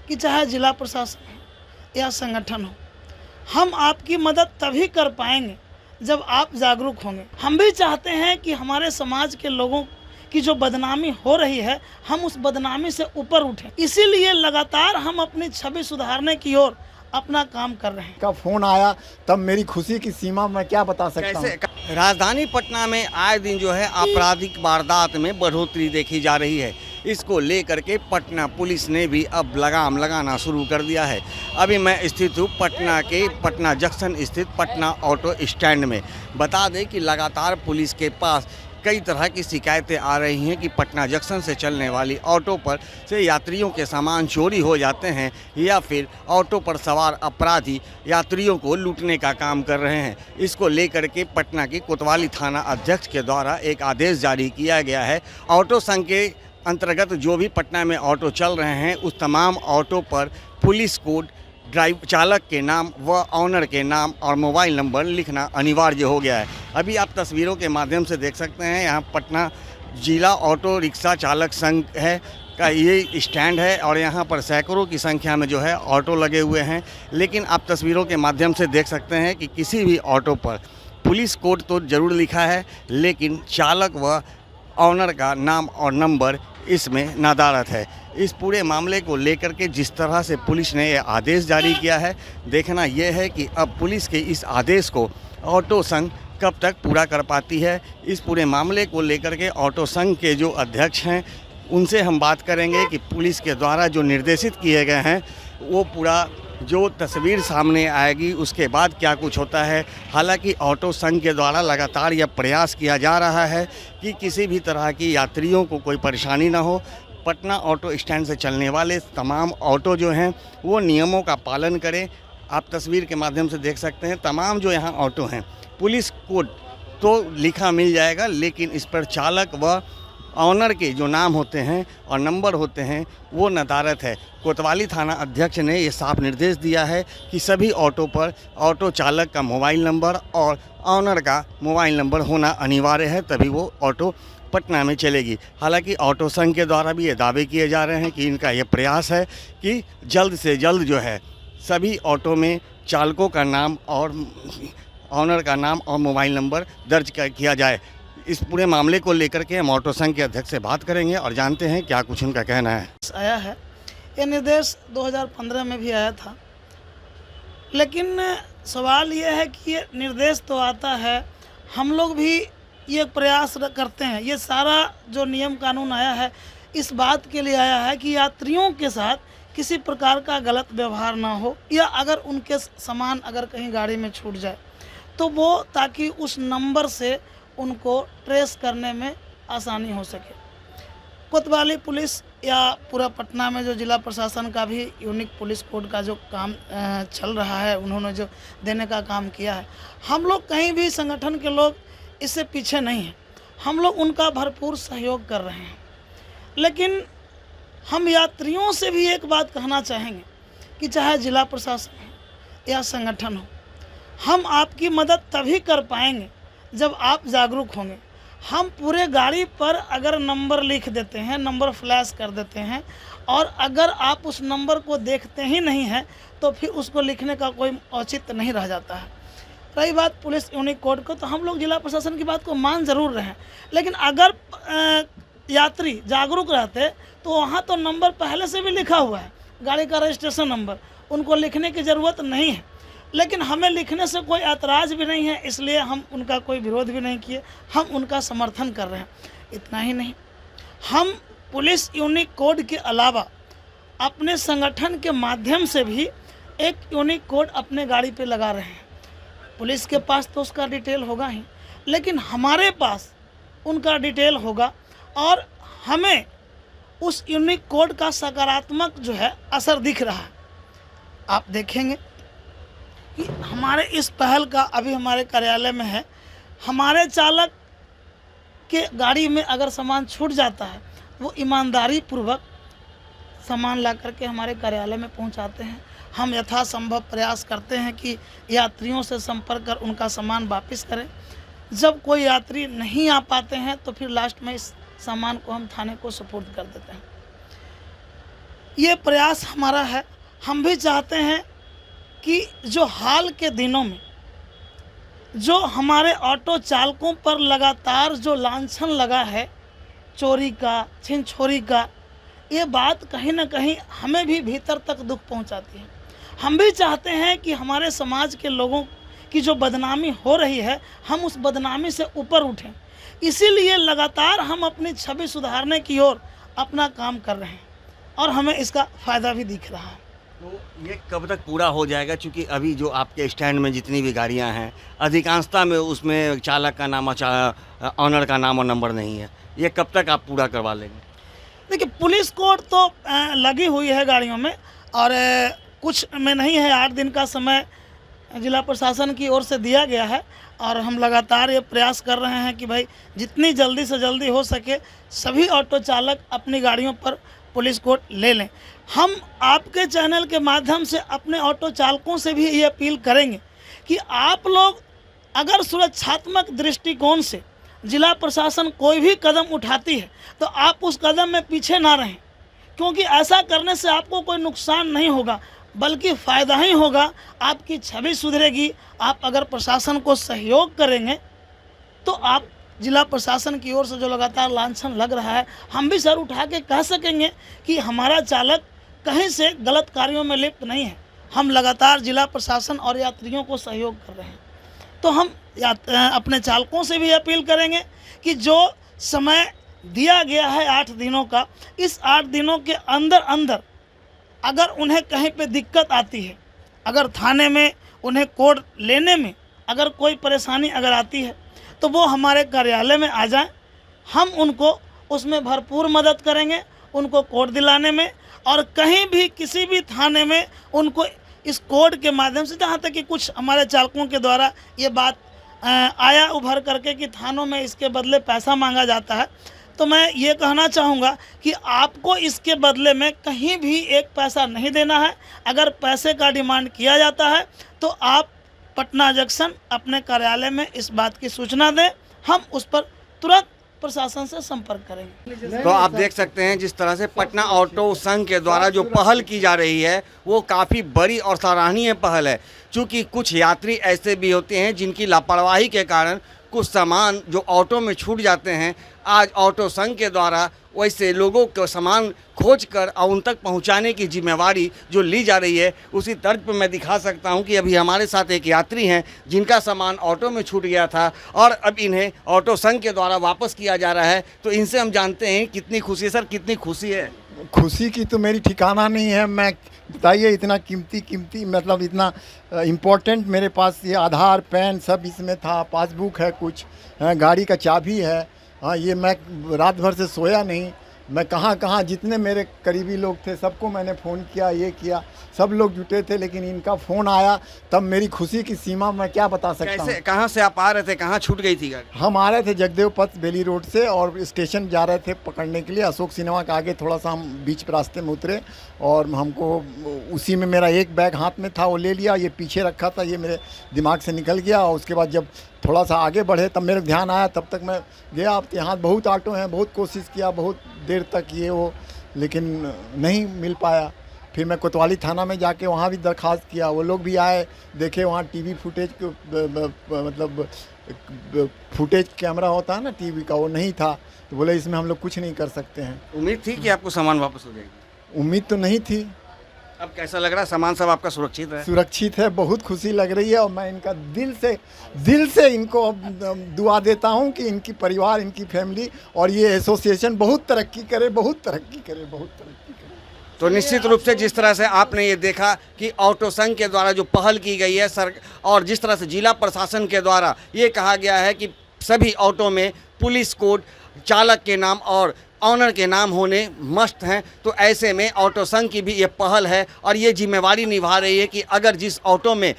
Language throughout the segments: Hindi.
कि चाहे जिला प्रशासन हो या संगठन हो, हम आपकी मदद तभी कर पाएंगे जब आप जागरूक होंगे। हम भी चाहते हैं कि हमारे समाज के लोगों की जो बदनामी हो रही है, हम उस बदनामी से ऊपर उठें। इसीलिए लगातार हम अपनी छवि सुधारने की ओर अपना काम कर रहे हैं। का फोन आया तब मेरी खुशी की सीमा मैं क्या बता सकता हूँ। राजधानी पटना में आए दिन जो है आपराधिक वारदात में बढ़ोतरी देखी जा रही है। इसको लेकर के पटना पुलिस ने भी अब लगाम लगाना शुरू कर दिया है। अभी मैं स्थित हूँ पटना जंक्शन स्थित पटना ऑटो स्टैंड में। बता दें कि लगातार पुलिस के पास कई तरह की शिकायतें आ रही हैं कि पटना जंक्शन से चलने वाली ऑटो पर से यात्रियों के सामान चोरी हो जाते हैं या फिर ऑटो पर सवार अपराधी यात्रियों को लूटने का काम कर रहे हैं। इसको लेकर के पटना की कोतवाली थाना अध्यक्ष के द्वारा एक आदेश जारी किया गया है। ऑटो संघ के अंतर्गत जो भी पटना में ऑटो चल रहे हैं उस तमाम ऑटो पर पुलिस कोड, चालक के नाम व ऑनर के नाम और मोबाइल नंबर लिखना अनिवार्य हो गया है। अभी आप तस्वीरों के माध्यम से देख सकते हैं, यहाँ पटना जिला ऑटो रिक्शा चालक संघ है का ये स्टैंड है और यहाँ पर सैकड़ों की संख्या में जो है ऑटो लगे हुए हैं। लेकिन आप तस्वीरों के माध्यम से देख सकते हैं कि किसी भी ऑटो पर पुलिस कोड तो ज़रूर लिखा है, लेकिन चालक व ऑनर का नाम और नंबर इसमें नदारद है। इस पूरे मामले को लेकर के जिस तरह से पुलिस ने ये आदेश जारी किया है, देखना यह है कि अब पुलिस के इस आदेश को ऑटो संघ कब तक पूरा कर पाती है। इस पूरे मामले को लेकर के ऑटो संघ के जो अध्यक्ष हैं उनसे हम बात करेंगे कि पुलिस के द्वारा जो निर्देशित किए गए हैं वो पूरा जो तस्वीर सामने आएगी उसके बाद क्या कुछ होता है। हालांकि ऑटो संघ के द्वारा लगातार यह प्रयास किया जा रहा है कि किसी भी तरह की यात्रियों को कोई परेशानी ना हो। पटना ऑटो स्टैंड से चलने वाले तमाम ऑटो जो हैं वो नियमों का पालन करें। आप तस्वीर के माध्यम से देख सकते हैं तमाम जो यहाँ ऑटो हैं पुलिस कोड तो लिखा मिल जाएगा, लेकिन इस पर चालक व ऑनर के जो नाम होते हैं और नंबर होते हैं वो नदारद है। कोतवाली थाना अध्यक्ष ने ये साफ निर्देश दिया है कि सभी ऑटो पर ऑटो चालक का मोबाइल नंबर और ऑनर का मोबाइल नंबर होना अनिवार्य है, तभी वो ऑटो पटना में चलेगी। हालांकि ऑटो संघ के द्वारा भी ये दावे किए जा रहे हैं कि इनका ये प्रयास है कि जल्द से जल्द जो है सभी ऑटो में चालकों का नाम और ऑनर का नाम और मोबाइल नंबर दर्ज किया जाए। इस पूरे मामले को लेकर के हम ऑटो संघ के अध्यक्ष से बात करेंगे और जानते हैं क्या कुछ उनका कहना है। आया है ये निर्देश 2015 में भी आया था, लेकिन सवाल ये है कि ये निर्देश तो आता है, हम लोग भी ये प्रयास करते हैं। ये सारा जो नियम कानून आया है इस बात के लिए आया है कि यात्रियों के साथ किसी प्रकार का गलत व्यवहार ना हो, या अगर उनके सामान अगर कहीं गाड़ी में छूट जाए तो वो ताकि उस नंबर से उनको ट्रेस करने में आसानी हो सके। कोतवाली पुलिस या पूरा पटना में जो जिला प्रशासन का भी यूनिक पुलिस कोड का जो काम चल रहा है, उन्होंने जो देने का काम किया है, हम लोग कहीं भी संगठन के लोग इससे पीछे नहीं हैं। हम लोग उनका भरपूर सहयोग कर रहे हैं। लेकिन हम यात्रियों से भी एक बात कहना चाहेंगे कि चाहे जिला प्रशासन हो या संगठन हो, हम आपकी मदद तभी कर पाएंगे जब आप जागरूक होंगे। हम पूरे गाड़ी पर अगर नंबर लिख देते हैं, नंबर फ्लैश कर देते हैं, और अगर आप उस नंबर को देखते ही नहीं हैं तो फिर उसको लिखने का कोई औचित्य नहीं रह जाता है। रही बात पुलिस यूनिक कोड को, तो हम लोग जिला प्रशासन की बात को मान ज़रूर रहे हैं, लेकिन अगर यात्री जागरूक रहते तो वहाँ तो नंबर पहले से भी लिखा हुआ है, गाड़ी का रजिस्ट्रेशन नंबर, उनको लिखने की ज़रूरत नहीं है। लेकिन हमें लिखने से कोई ऐतराज़ भी नहीं है, इसलिए हम उनका कोई विरोध भी नहीं किए, हम उनका समर्थन कर रहे हैं। इतना ही नहीं, हम पुलिस यूनिक कोड के अलावा अपने संगठन के माध्यम से भी एक यूनिक कोड अपने गाड़ी पे लगा रहे हैं। पुलिस के पास तो उसका डिटेल होगा ही, लेकिन हमारे पास उनका डिटेल होगा और हमें उस यूनिक कोड का सकारात्मक जो है असर दिख रहा है। आप देखेंगे कि हमारे इस पहल का अभी हमारे कार्यालय में है, हमारे चालक के गाड़ी में अगर सामान छूट जाता है वो ईमानदारी पूर्वक सामान ला करके हमारे कार्यालय में पहुंचाते हैं। हम यथासंभव प्रयास करते हैं कि यात्रियों से संपर्क कर उनका सामान वापस करें। जब कोई यात्री नहीं आ पाते हैं तो फिर लास्ट में इस सामान को हम थाने को सुपुर्द कर देते हैं। ये प्रयास हमारा है। हम भी चाहते हैं कि जो हाल के दिनों में जो हमारे ऑटो चालकों पर लगातार जो लांछन लगा है, चोरी का, छीन छोरी का, ये बात कहीं ना कहीं हमें भी भीतर तक दुख पहुंचाती है। हम भी चाहते हैं कि हमारे समाज के लोगों की जो बदनामी हो रही है, हम उस बदनामी से ऊपर उठें। इसीलिए लगातार हम अपनी छवि सुधारने की ओर अपना काम कर रहे हैं और हमें इसका फ़ायदा भी दिख रहा है। तो ये कब तक पूरा हो जाएगा? क्योंकि अभी जो आपके स्टैंड में जितनी भी गाड़ियां हैं, अधिकांशता में उसमें चालक का नाम, ऑनर का नाम और नंबर नहीं है। ये कब तक आप पूरा करवा लेंगे? देखिए, पुलिस कोर्ट तो लगी हुई है गाड़ियों में और कुछ में नहीं है, 8 दिन का समय जिला प्रशासन की ओर से दिया गया है और हम लगातार ये प्रयास कर रहे हैं कि भाई जितनी जल्दी से जल्दी हो सके सभी ऑटो चालक अपनी गाड़ियों पर पुलिस कोर्ट ले लें। हम आपके चैनल के माध्यम से अपने ऑटो चालकों से भी ये अपील करेंगे कि आप लोग अगर सुरक्षात्मक दृष्टिकोण से जिला प्रशासन कोई भी कदम उठाती है तो आप उस कदम में पीछे ना रहें, क्योंकि ऐसा करने से आपको कोई नुकसान नहीं होगा बल्कि फ़ायदा ही होगा। आपकी छवि सुधरेगी। आप अगर प्रशासन को सहयोग करेंगे तो आप जिला प्रशासन की ओर से जो लगातार लांछन लग रहा है, हम भी सर उठा के कह सकेंगे कि हमारा चालक कहीं से गलत कार्यों में लिप्त नहीं है। हम लगातार जिला प्रशासन और यात्रियों को सहयोग कर रहे हैं। तो हम अपने चालकों से भी अपील करेंगे कि जो समय दिया गया है 8 दिनों का, इस 8 दिनों के अंदर अंदर अगर उन्हें कहीं पे दिक्कत आती है, अगर थाने में उन्हें कोड लेने में अगर कोई परेशानी अगर आती है तो वो हमारे कार्यालय में आ जाएं। हम उनको उसमें भरपूर मदद करेंगे, उनको कोड दिलाने में, और कहीं भी किसी भी थाने में उनको इस कोड के माध्यम से, जहाँ तक कि कुछ हमारे चालकों के द्वारा ये बात आया उभर करके कि थानों में इसके बदले पैसा मांगा जाता है, तो मैं ये कहना चाहूँगा कि आपको इसके बदले में कहीं भी एक पैसा नहीं देना है। अगर पैसे का डिमांड किया जाता है तो आप पटना जंक्शन अपने कार्यालय में इस बात की सूचना दें, हम उस पर तुरंत प्रशासन से संपर्क करेंगे। तो आप देख सकते हैं जिस तरह से पटना ऑटो संघ के द्वारा जो पहल की जा रही है वो काफ़ी बड़ी और सराहनीय पहल है। क्योंकि कुछ यात्री ऐसे भी होते हैं जिनकी लापरवाही के कारण कुछ सामान जो ऑटो में छूट जाते हैं, आज ऑटो संघ के द्वारा वैसे लोगों को सामान खोज कर और उन तक पहुंचाने की जिम्मेवारी जो ली जा रही है, उसी तर्ज पर मैं दिखा सकता हूं कि अभी हमारे साथ एक यात्री हैं जिनका सामान ऑटो में छूट गया था और अब इन्हें ऑटो संघ के द्वारा वापस किया जा रहा है। तो इनसे हम जानते हैं कितनी खुशी। सर, कितनी खुशी है? खुशी की तो मेरी ठिकाना नहीं है। मैं बताइए, इतना कीमती मतलब इतना इम्पोर्टेंट मेरे पास ये आधार, पैन सब इसमें था, पासबुक है, कुछ गाड़ी का चाबी है। हाँ, ये मैं रात भर से सोया नहीं। मैं कहाँ जितने मेरे करीबी लोग थे सबको मैंने फ़ोन किया, ये किया, सब लोग जुटे थे, लेकिन इनका फ़ोन आया तब मेरी खुशी की सीमा मैं क्या बता सकता हूँ। कहाँ से आप आ रहे थे? कहाँ छूट गई थी गाड़ी? हम आ रहे थे जगदेव पथ बेली रोड से और स्टेशन जा रहे थे पकड़ने के लिए। अशोक सिनेमा के आगे थोड़ा सा हम बीच रास्ते में उतरे और हमको उसी में मेरा एक बैग हाथ में था, वो ले लिया। ये पीछे रखा था, ये मेरे दिमाग से निकल गया। और उसके बाद जब थोड़ा सा आगे बढ़े तब मेरे ध्यान आया, तब तक मैं गया। अब यहाँ बहुत ऑटो हैं, बहुत कोशिश किया, बहुत देर तक ये वो, लेकिन नहीं मिल पाया। फिर मैं कोतवाली थाना में जाके वहाँ भी दरख्वास्त किया। वो लोग भी आए, देखे वहाँ टीवी फुटेज मतलब फुटेज कैमरा होता है ना टीवी का, वो नहीं था। तो बोले इसमें हम लोग कुछ नहीं कर सकते हैं। उम्मीद थी कि आपको सामान वापस हो जाएगी? उम्मीद तो नहीं थी। अब कैसा लग रहा है? सामान सब आपका सुरक्षित है? सुरक्षित है, बहुत खुशी लग रही है। और मैं इनका दिल से इनको दुआ देता हूं कि इनकी परिवार, इनकी फैमिली और ये एसोसिएशन बहुत तरक्की करे, बहुत तरक्की करे, बहुत तरक्की करे। तो निश्चित रूप से जिस तरह से आपने ये देखा कि ऑटो संघ के द्वारा जो पहल की गई है सर, और जिस तरह से जिला प्रशासन के द्वारा ये कहा गया है कि सभी ऑटो में पुलिस कोड, चालक के नाम और ऑनर के नाम होने मस्ट हैं, तो ऐसे में ऑटो संघ की भी ये पहल है और ये जिम्मेवारी निभा रही है कि अगर जिस ऑटो में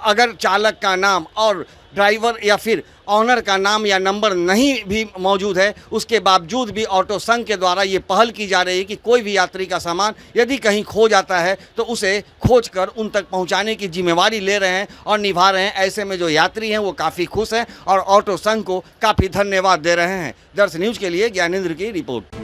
अगर चालक का नाम और ड्राइवर या फिर ऑनर का नाम या नंबर नहीं भी मौजूद है, उसके बावजूद भी ऑटो संघ के द्वारा ये पहल की जा रही है कि कोई भी यात्री का सामान यदि कहीं खो जाता है तो उसे खोज कर उन तक पहुंचाने की जिम्मेवारी ले रहे हैं और निभा रहे हैं। ऐसे में जो यात्री हैं वो काफ़ी खुश हैं और ऑटो संघ को काफ़ी धन्यवाद दे रहे हैं। दर्श न्यूज़ के लिए ज्ञानेंद्र की रिपोर्ट।